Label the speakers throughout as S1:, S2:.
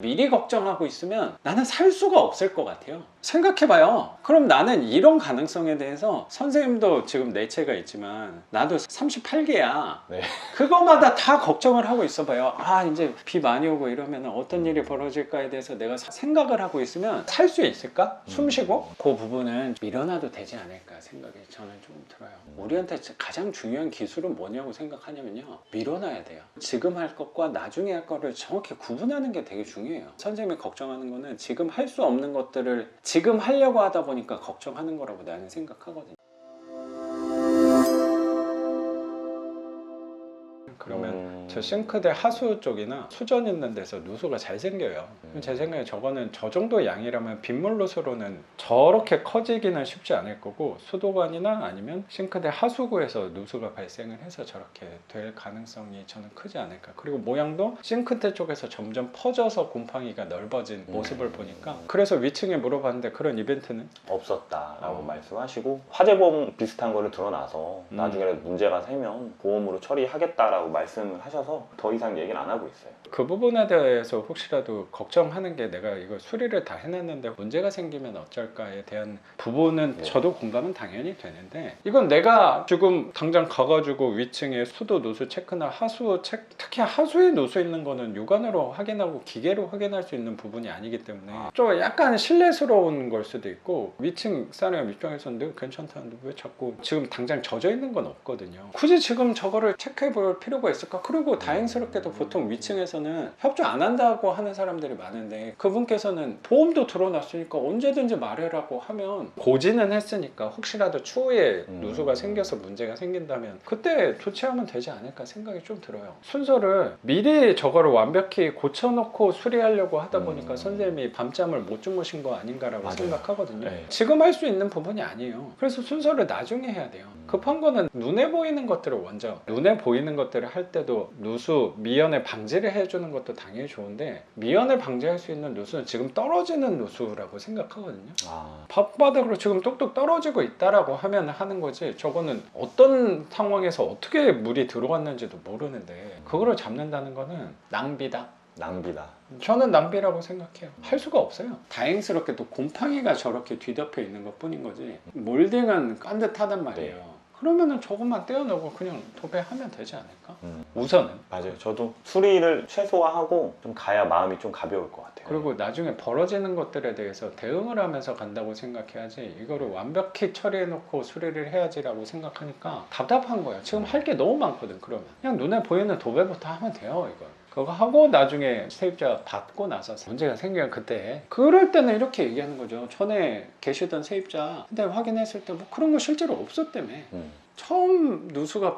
S1: 미리 걱정하고 있으면 나는 살 수가 없을 것 같아요. 생각해봐요. 그럼 나는 이런 가능성에 대해서 선생님도 지금 4채가 있지만 나도 38개야.
S2: 네.
S1: 그거마다 다 걱정을 하고 있어봐요. 아 이제 비 많이 오고 이러면 어떤 일이 벌어질까에 대해서 내가 생각을 하고 있으면 살 수 있을까? 숨 쉬고? 그 부분은 밀어놔도 되지 않을까 생각이 저는 조금 들어요. 우리한테 가장 중요한 기술은 뭐냐고 생각하냐면요, 밀어놔야 돼요. 지금 할 것과 나중에 할 거를 정확히 구분하는 게 되게 중요해요. 선생님이 걱정하는 거는 지금 할 수 없는 것들을 지금 하려고 하다 보니까 걱정하는 거라고 나는 생각하거든요. 그러면 저 싱크대 하수 쪽이나 수전 있는 데서 누수가 잘 생겨요. 제 생각에 저거는 저 정도 양이라면 빗물 누수로는 저렇게 커지기는 쉽지 않을 거고, 수도관이나 아니면 싱크대 하수구에서 누수가 발생을 해서 저렇게 될 가능성이 저는 크지 않을까. 그리고 모양도 싱크대 쪽에서 점점 퍼져서 곰팡이가 넓어진 모습을 보니까, 그래서 위층에 물어봤는데 그런 이벤트는
S2: 없었다라고 말씀하시고, 화재보험 비슷한 거를 드러나서 나중에 문제가 생기면 보험으로 처리하겠다라고 말씀을 하셔서 더 이상 얘기는 안 하고 있어요.
S1: 그 부분에 대해서 혹시라도 걱정하는 게, 내가 이거 수리를 다 해놨는데 문제가 생기면 어쩔까에 대한 부분은 저도 공감은 당연히 되는데, 이건 내가 지금 당장 가가지고 위층에 수도 누수 체크나 하수 체크, 특히 하수에 누수 있는 거는 육안으로 확인하고 기계로 확인할 수 있는 부분이 아니기 때문에 좀 약간 신뢰스러운 걸 수도 있고, 위층 사람 입장에서는 내가 괜찮다는데 왜 자꾸 지금 당장 젖어 있는 건 없거든요. 굳이 지금 저거를 체크해 볼 필요가 있을까? 그리고 다행스럽게도 보통 위층에서는 협조 안 한다고 하는 사람들이 많은데, 그분께서는 보험도 들어놨으니까 언제든지 말해라고 하면, 고지는 했으니까 혹시라도 추후에 누수가 생겨서 문제가 생긴다면 그때 조치하면 되지 않을까 생각이 좀 들어요. 순서를 미리 저거를 완벽히 고쳐놓고 수리하려고 하다 보니까 선생님이 밤잠을 못 주무신 거 아닌가라고
S2: 맞아요.
S1: 생각하거든요.
S2: 네.
S1: 지금 할 수 있는 부분이 아니에요. 그래서 순서를 나중에 해야 돼요. 급한 거는 눈에 보이는 것들을 먼저, 눈에 보이는 것들을 할 때도 누수, 미연에 방지를 해주는 것도 당연히 좋은데, 미연에 방지할 수 있는 누수는 지금 떨어지는 누수라고 생각하거든요. 밭바닥으로 지금 뚝뚝 떨어지고 있다라고 하면 하는 거지, 저거는 어떤 상황에서 어떻게 물이 들어왔는지도 모르는데 그거를 잡는다는 거는 낭비다. 저는 낭비라고 생각해요. 할 수가 없어요. 다행스럽게도 곰팡이가 저렇게 뒤덮여 있는 것 뿐인 거지, 몰딩은 깐 듯하단 말이에요. 그러면은 저것만 떼어내고 그냥 도배하면 되지 않을까? 우선은.
S2: 맞아요. 저도 수리를 최소화하고 좀 가야 마음이 좀 가벼울 것 같아요.
S1: 그리고 나중에 벌어지는 것들에 대해서 대응을 하면서 간다고 생각해야지, 이거를 완벽히 처리해놓고 수리를 해야지라고 생각하니까 답답한 거야. 지금 할 게 너무 많거든. 그러면 그냥 눈에 보이는 도배부터 하면 돼요. 이거 그거 하고 나중에 세입자 받고 나서 문제가 생기면 그때, 그럴 때는 이렇게 얘기하는 거죠. 전에 계시던 세입자 근데 확인했을 때 뭐 그런 거 실제로 없었다며. 처음 누수가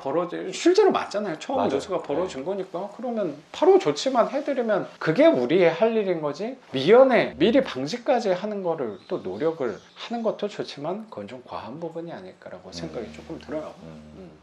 S1: 실제로 맞잖아요. 처음
S2: 맞아요.
S1: 누수가 벌어진 거니까 그러면 바로 조치만 해드리면 그게 우리의 할 일인 거지, 미연에 미리 방지까지 하는 거를 또 노력을 하는 것도 좋지만 그건 좀 과한 부분이 아닐까라고 생각이 조금 들어요.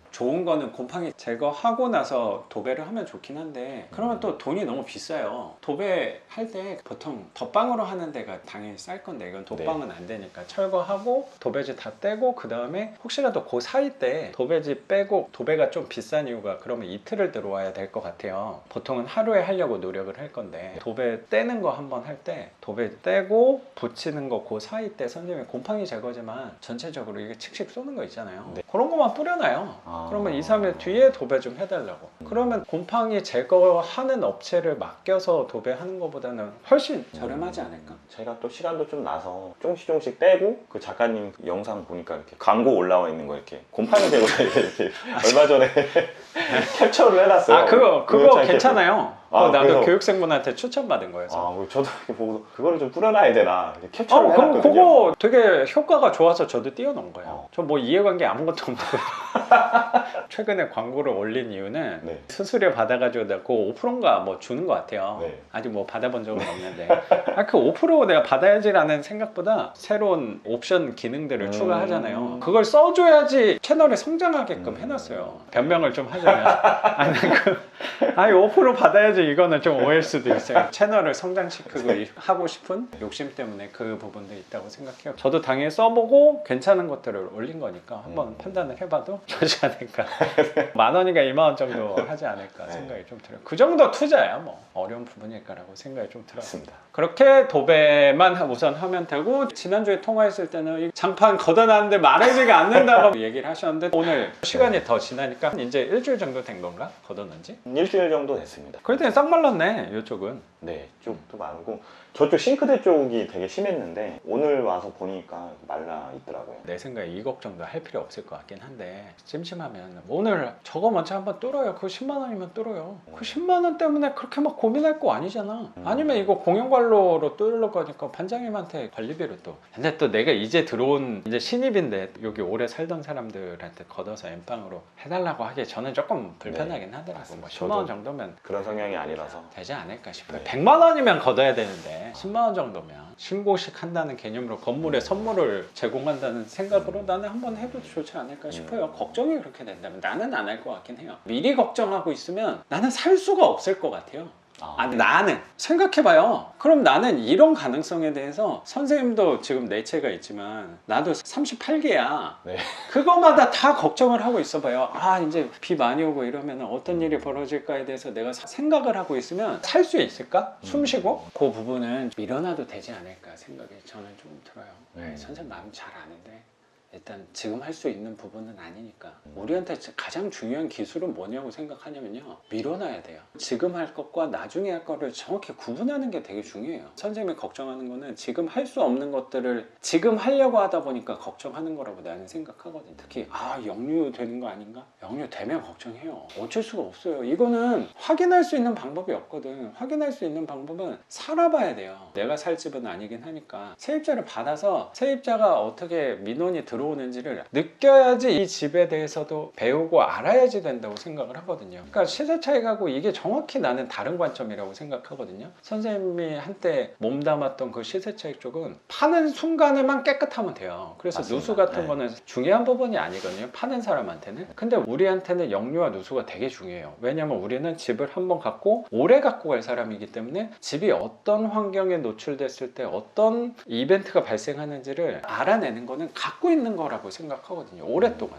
S1: 좋은 거는 곰팡이 제거하고 나서 도배를 하면 좋긴 한데, 그러면 또 돈이 너무 비싸요. 도배할 때 보통 덧방으로 하는 데가 당연히 쌀 건데, 이건 덧방은 안 되니까 철거하고 도배지 다 떼고, 그 다음에 혹시라도 그 사이 때 도배지 빼고, 도배가 좀 비싼 이유가 그러면 이틀을 들어와야 될 것 같아요. 보통은 하루에 하려고 노력을 할 건데, 도배 떼는 거 한번 할 때 도배 떼고 붙이는 거 그 사이 때 선생님이 곰팡이 제거제만 전체적으로 이게 칙칙 쏘는 거 있잖아요. 그런 것만 뿌려놔요. 그러면 2, 3일 뒤에 도배 좀 해달라고. 그러면 곰팡이 제거하는 업체를 맡겨서 도배하는 것보다는 훨씬 저렴하지 않을까?
S2: 제가 또 시간도 좀 나서 조금씩 떼고, 그 작가님 영상 보니까 이렇게 광고 올라와 있는 거, 이렇게 곰팡이 제거 이렇게 얼마 전에 캡처를 해놨어요.
S1: 그거 괜찮아요. 나도
S2: 그래서
S1: 교육생분한테 추천받은 거여서.
S2: 저도 이렇게 보고 그거를 좀 뿌려놔야 되나 이렇게 캡처를 해놨거든요.
S1: 그거 되게 효과가 좋아서 저도 띄워놓은 거예요. 저 뭐 이해관계 아무것도 없는데 최근에 광고를 올린 이유는 수수료 받아가지고 내가 그 5%인가 뭐 주는 것 같아요. 아직 뭐 받아본 적은 없는데 그 5% 내가 받아야지라는 생각보다 새로운 옵션 기능들을 추가하잖아요. 그걸 써줘야지 채널이 성장하게끔 해놨어요. 변명을 좀 하자면 5% 받아야지 그래서 이거는 좀 오해일 수도 있어요. 채널을 성장시키고 하고 싶은 욕심 때문에 그 부분도 있다고 생각해요. 저도 당연히 써보고 괜찮은 것들을 올린 거니까 한번 판단을 해봐도 좋지 않을까. 10,000원인가 20,000원 정도 하지 않을까 생각이 좀 들어요. 그 정도 투자야 뭐 어려운 부분일까라고 생각이 좀 들어요.
S2: 맞습니다.
S1: 그렇게 도배만 우선 하면 되고, 지난주에 통화했을 때는 이 장판 걷어놨는데 마르지가 않는다고 얘기를 하셨는데 오늘 시간이 더 지나니까 이제 일주일 정도 된 건가? 걷어놓은 지?
S2: 일주일 정도 됐습니다.
S1: 그래도 싹 말랐네 이쪽은.
S2: 네, 쪽도 많고 저쪽 싱크대 쪽이 되게 심했는데 오늘 와서 보니까 말라 있더라고요.
S1: 내 생각에 이 걱정도 할 필요 없을 것 같긴 한데, 찜찜하면 오늘 저거 먼저 한번 뚫어요. 그거 10만 원이면 뚫어요. 그 10만 원 때문에 그렇게 막 고민할 거 아니잖아. 아니면 이거 공용관로로 뚫을 거니까 반장님한테 관리비를 또. 근데 또 내가 이제 들어온 이제 신입인데 여기 오래 살던 사람들한테 걷어서 엠빵으로 해달라고 하기에 저는 조금 불편하긴 하더라고. 뭐 10만 원 정도면
S2: 그런 성향이 아니라서.
S1: 되지 않을까 싶어요.
S2: 네.
S1: 100만 원이면 걷어야 되는데 10만 원 정도면 신고식 한다는 개념으로 건물에 선물을 제공한다는 생각으로 나는 한번 해도 좋지 않을까 싶어요. 걱정이 그렇게 된다면 나는 안 할 것 같긴 해요. 미리 걱정하고 있으면 나는 살 수가 없을 것 같아요. 나는 생각해봐요. 그럼 나는 이런 가능성에 대해서, 선생님도 지금 4채가 있지만 나도 38개야.
S2: 네.
S1: 그거마다 다 걱정을 하고 있어봐요. 아, 이제 비 많이 오고 이러면 어떤 일이 벌어질까에 대해서 내가 생각을 하고 있으면 살 수 있을까? 숨 쉬고? 그 부분은 밀어놔도 되지 않을까 생각이 저는 좀 들어요. 선생님 마음 잘 아는데 일단 지금 할 수 있는 부분은 아니니까. 우리한테 가장 중요한 기술은 뭐냐고 생각하냐면요, 밀어놔야 돼요. 지금 할 것과 나중에 할 거를 정확히 구분하는 게 되게 중요해요. 선생님이 걱정하는 거는 지금 할 수 없는 것들을 지금 하려고 하다 보니까 걱정하는 거라고 나는 생각하거든요. 특히 역류 되는 거 아닌가? 역류 되면 걱정해요. 어쩔 수가 없어요. 이거는 확인할 수 있는 방법이 없거든. 확인할 수 있는 방법은 살아봐야 돼요. 내가 살 집은 아니긴 하니까 세입자를 받아서 세입자가 어떻게 민원이 들어오는지를 느껴야지 이 집에 대해서도 배우고 알아야지 된다고 생각을 하거든요. 그러니까 시세 차익하고 이게 정확히 나는 다른 관점이라고 생각하거든요. 선생님이 한때 몸담았던 그 시세 차익 쪽은 파는 순간에만 깨끗하면 돼요. 그래서
S2: 맞습니다.
S1: 누수 같은
S2: 네.
S1: 거는 중요한 부분이 아니거든요, 파는 사람한테는. 근데 우리한테는 역류와 누수가 되게 중요해요. 왜냐면 우리는 집을 한번 갖고 오래 갖고 갈 사람이기 때문에 집이 어떤 환경에 노출됐을 때 어떤 이벤트가 발생하는지를 알아내는 거는 갖고 있는 거라고 생각하거든요, 오랫동안.